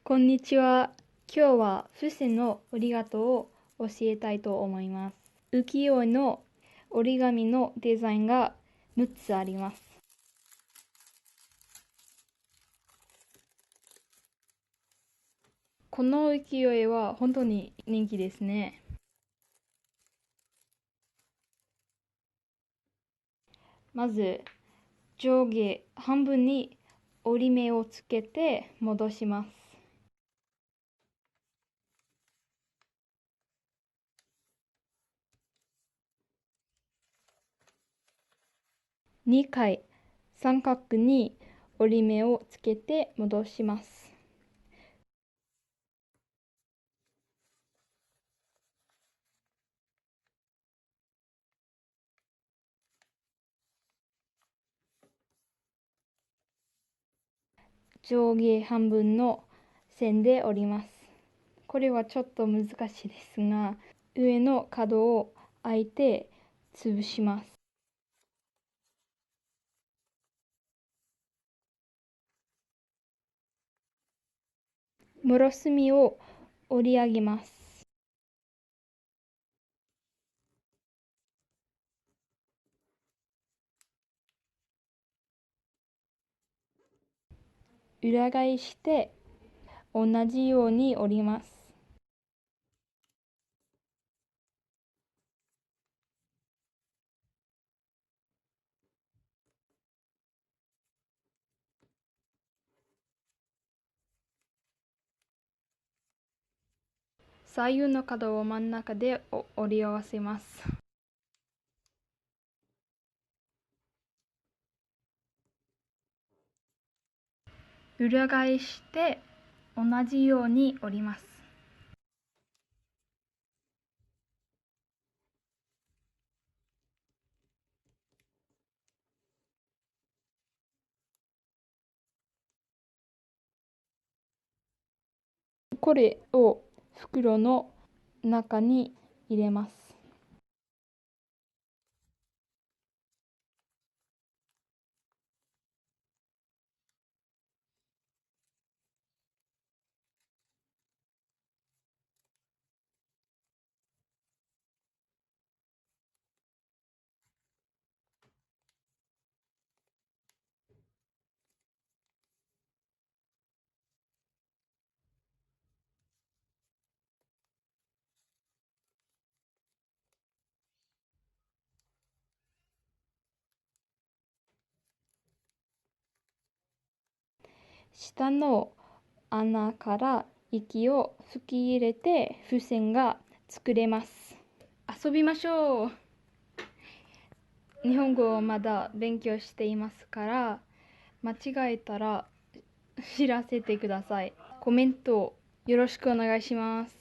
こんにちは。今日は付箋の折り方を教えたいと思います。浮世絵の折り紙のデザインが6つあります。この浮世絵は本当に人気ですね。まず上下半分に折り目をつけて戻します。2回三角に折り目をつけて戻します。上下半分の線で折ります。これはちょっと難しいですが、上の角をあえて潰します。諸隅を折り上げます。裏返して同じように折ります。左右の角を真ん中で折り合わせます。裏返して同じように折ります。これを袋の中に入れます。下の穴から息を吹き入れて風船が作れます。遊びましょう。日本語をまだ勉強していますから、間違えたら知らせてください。コメントよろしくお願いします。